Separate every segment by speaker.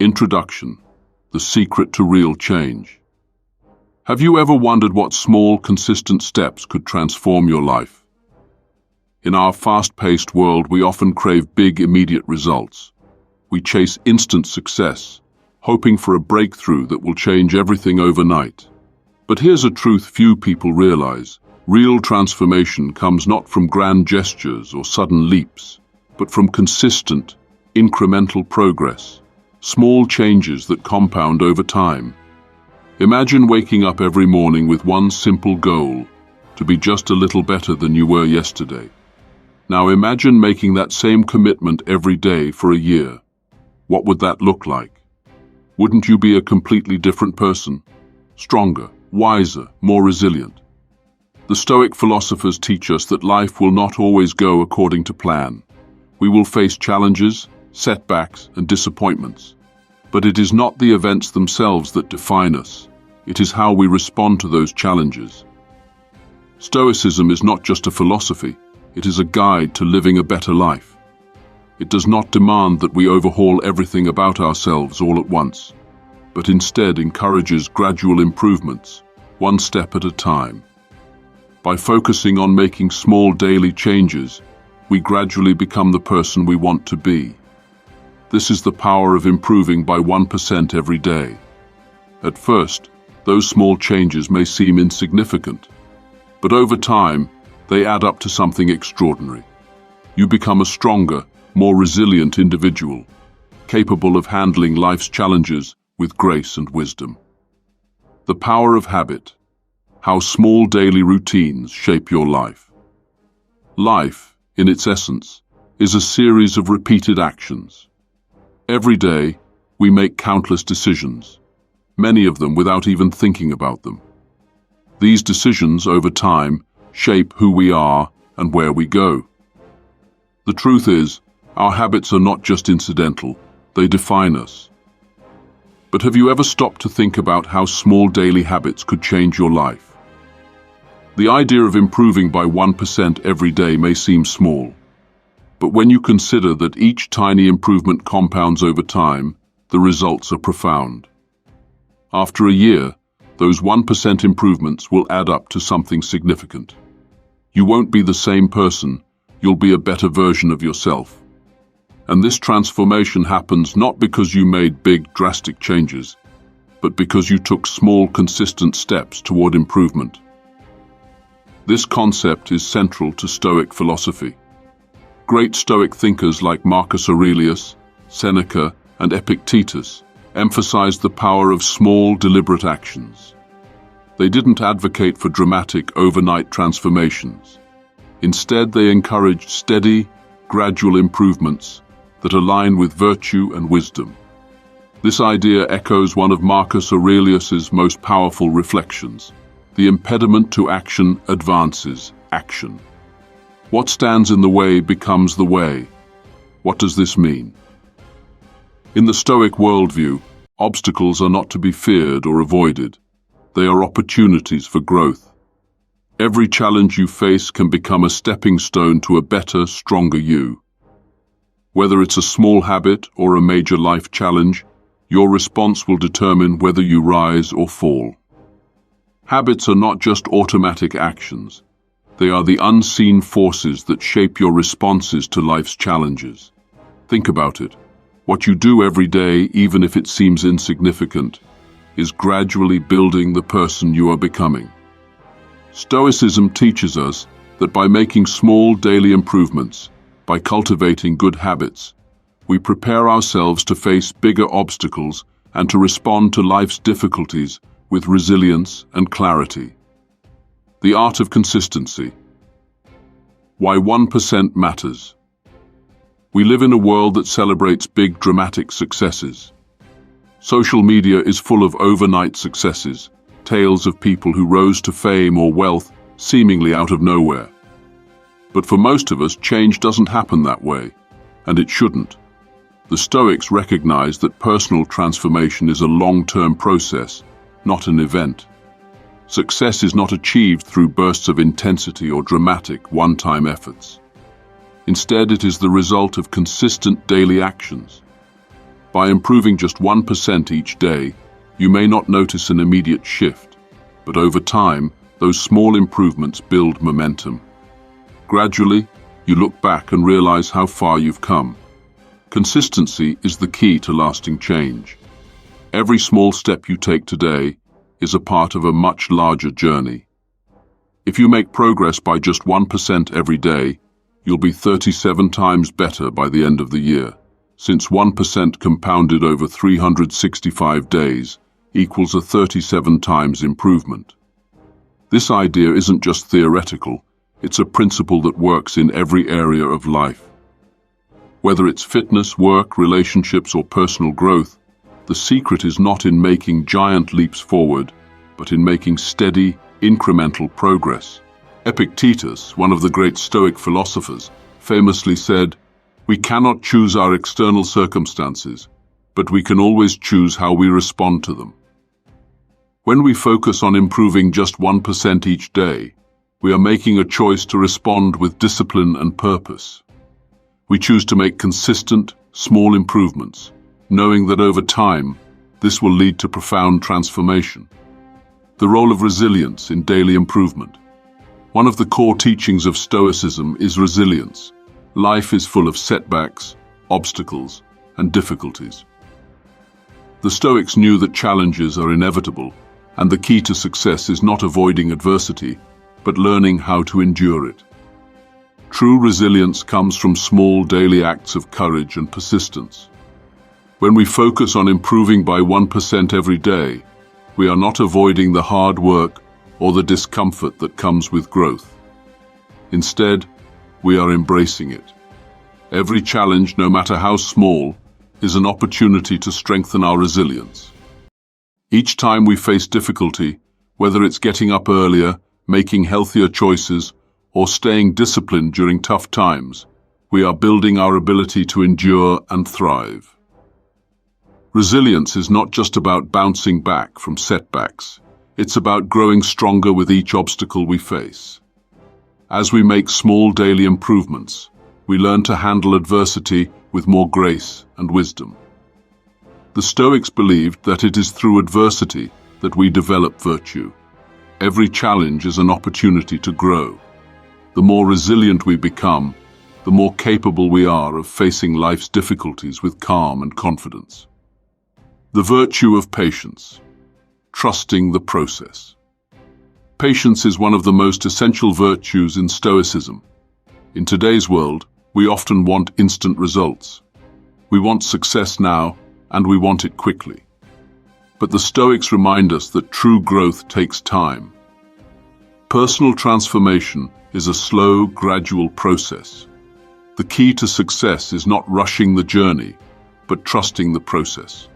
Speaker 1: Introduction: The secret to real change. Have you ever wondered what small, consistent steps could transform your life? In our fast-paced world, we often crave big, immediate results. We chase instant success, hoping for a breakthrough that will change everything overnight. But here's a truth few people realize. Real transformation comes not from grand gestures or sudden leaps, but from consistent, incremental progress. Small changes that compound over time. Imagine waking up every morning with one simple goal, to be just a little better than you were yesterday. Now imagine making that same commitment every day for a year. What would that look like? Wouldn't you be a completely different person? Stronger, wiser, more resilient. The Stoic philosophers teach us that life will not always go according to plan. We will face challenges, setbacks, and disappointments. But it is not the events themselves that define us. It is how we respond to those challenges. Stoicism is not just a philosophy, it is a guide to living a better life. It does not demand that we overhaul everything about ourselves all at once, but instead encourages gradual improvements, one step at a time. By focusing on making small daily changes, we gradually become the person we want to be. This is the power of improving by 1% every day. At first, those small changes may seem insignificant, but over time, they add up to something extraordinary. You become a stronger, more resilient individual, capable of handling life's challenges with grace and wisdom. The power of habit: how small daily routines shape your life. Life, in its essence, is a series of repeated actions. Every day, we make countless decisions, many of them without even thinking about them. These decisions, over time, shape who we are and where we go. The truth is, our habits are not just incidental, they define us. But have you ever stopped to think about how small daily habits could change your life? The idea of improving by 1% every day may seem small. But when you consider that each tiny improvement compounds over time, the results are profound. After a year, those 1% improvements will add up to something significant. You won't be the same person, you'll be a better version of yourself. And this transformation happens not because you made big, drastic changes, but because you took small, consistent steps toward improvement. This concept is central to Stoic philosophy. Great Stoic thinkers like Marcus Aurelius, Seneca, and Epictetus emphasized the power of small, deliberate actions. They didn't advocate for dramatic, overnight transformations. Instead, they encouraged steady, gradual improvements that align with virtue and wisdom. This idea echoes one of Marcus Aurelius's most powerful reflections: the impediment to action advances action. What stands in the way becomes the way. What does this mean? In the Stoic worldview, obstacles are not to be feared or avoided. They are opportunities for growth. Every challenge you face can become a stepping stone to a better, stronger you. Whether it's a small habit or a major life challenge, your response will determine whether you rise or fall. Habits are not just automatic actions. They are the unseen forces that shape your responses to life's challenges. Think about it. What you do every day, even if it seems insignificant, is gradually building the person you are becoming. Stoicism teaches us that by making small daily improvements, by cultivating good habits, we prepare ourselves to face bigger obstacles and to respond to life's difficulties with resilience and clarity. The art of consistency. Why 1% matters. We live in a world that celebrates big, dramatic successes. Social media is full of overnight successes, tales of people who rose to fame or wealth seemingly out of nowhere. But for most of us, change doesn't happen that way, and it shouldn't. The Stoics recognize that personal transformation is a long-term process, not an event. Success is not achieved through bursts of intensity or dramatic, one-time efforts. Instead, it is the result of consistent daily actions. By improving just 1% each day, you may not notice an immediate shift, but over time, those small improvements build momentum. Gradually, you look back and realize how far you've come. Consistency is the key to lasting change. Every small step you take today is a part of a much larger journey. If you make progress by just 1% every day, you'll be 37 times better by the end of the year, since 1% compounded over 365 days equals a 37 times improvement. This idea isn't just theoretical, it's a principle that works in every area of life. Whether it's fitness, work, relationships, or personal growth, the secret is not in making giant leaps forward, but in making steady, incremental progress. Epictetus, one of the great Stoic philosophers, famously said, "We cannot choose our external circumstances, but we can always choose how we respond to them." When we focus on improving just 1% each day, we are making a choice to respond with discipline and purpose. We choose to make consistent, small improvements, knowing that over time, this will lead to profound transformation. The role of resilience in daily improvement. One of the core teachings of Stoicism is resilience. Life is full of setbacks, obstacles, and difficulties. The Stoics knew that challenges are inevitable, and the key to success is not avoiding adversity, but learning how to endure it. True resilience comes from small daily acts of courage and persistence. When we focus on improving by 1% every day, we are not avoiding the hard work or the discomfort that comes with growth. Instead, we are embracing it. Every challenge, no matter how small, is an opportunity to strengthen our resilience. Each time we face difficulty, whether it's getting up earlier, making healthier choices, or staying disciplined during tough times, we are building our ability to endure and thrive. Resilience is not just about bouncing back from setbacks. It's about growing stronger with each obstacle we face. As we make small daily improvements, we learn to handle adversity with more grace and wisdom. The Stoics believed that it is through adversity that we develop virtue. Every challenge is an opportunity to grow. The more resilient we become, the more capable we are of facing life's difficulties with calm and confidence. The virtue of patience. Trusting the process. Patience is one of the most essential virtues in Stoicism. In today's world, we often want instant results. We want success now, and we want it quickly. But the Stoics remind us that true growth takes time. Personal transformation is a slow, gradual process. The key to success is not rushing the journey, but trusting the process.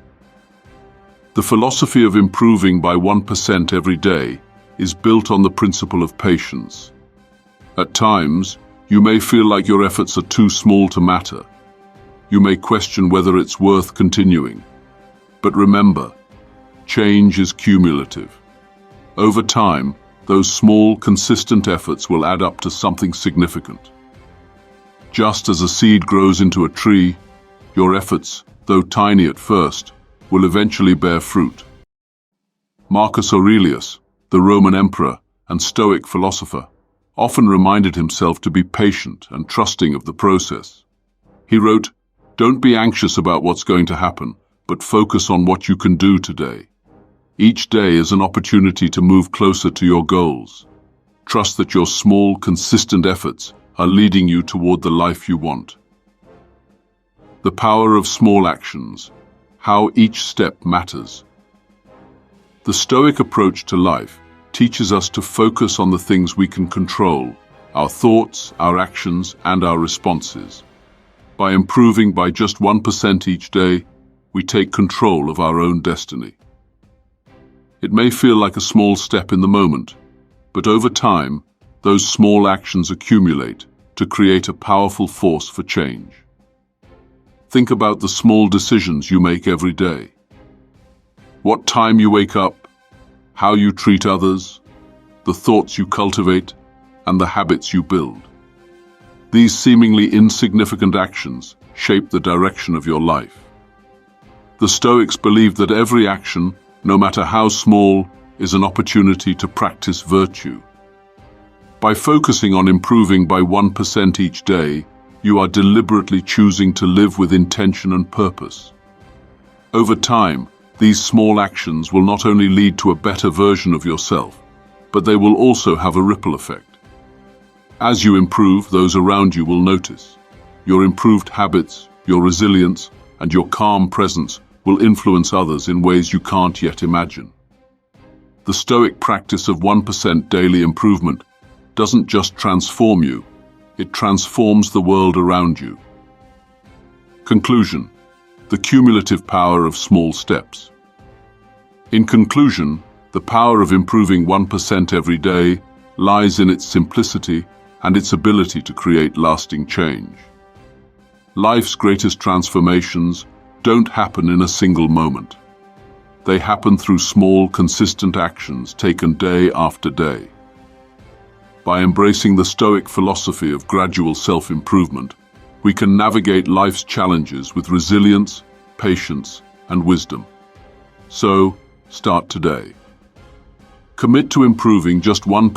Speaker 1: The philosophy of improving by 1% every day is built on the principle of patience. At times, you may feel like your efforts are too small to matter. You may question whether it's worth continuing. But remember, change is cumulative. Over time, those small, consistent efforts will add up to something significant. Just as a seed grows into a tree, your efforts, though tiny at first, will eventually bear fruit. Marcus Aurelius, the Roman emperor and Stoic philosopher, often reminded himself to be patient and trusting of the process. He wrote, "Don't be anxious about what's going to happen, but focus on what you can do today. Each day is an opportunity to move closer to your goals. Trust that your small, consistent efforts are leading you toward the life you want." The power of small actions, how each step matters. The Stoic approach to life teaches us to focus on the things we can control, our thoughts, our actions, and our responses. By improving by just 1% each day, we take control of our own destiny. It may feel like a small step in the moment, but over time, those small actions accumulate to create a powerful force for change. Think about the small decisions you make every day. What time you wake up, how you treat others, the thoughts you cultivate, and the habits you build. These seemingly insignificant actions shape the direction of your life. The Stoics believed that every action, no matter how small, is an opportunity to practice virtue. By focusing on improving by 1% each day, you are deliberately choosing to live with intention and purpose. Over time, these small actions will not only lead to a better version of yourself, but they will also have a ripple effect. As you improve, those around you will notice. Your improved habits, your resilience, and your calm presence will influence others in ways you can't yet imagine. The Stoic practice of 1% daily improvement doesn't just transform you, it transforms the world around you. Conclusion: the cumulative power of small steps. In conclusion, the power of improving 1% every day lies in its simplicity and its ability to create lasting change. Life's greatest transformations don't happen in a single moment. They happen through small, consistent actions taken day after day. By embracing the Stoic philosophy of gradual self-improvement, we can navigate life's challenges with resilience, patience, and wisdom. So, start today. Commit to improving just 1%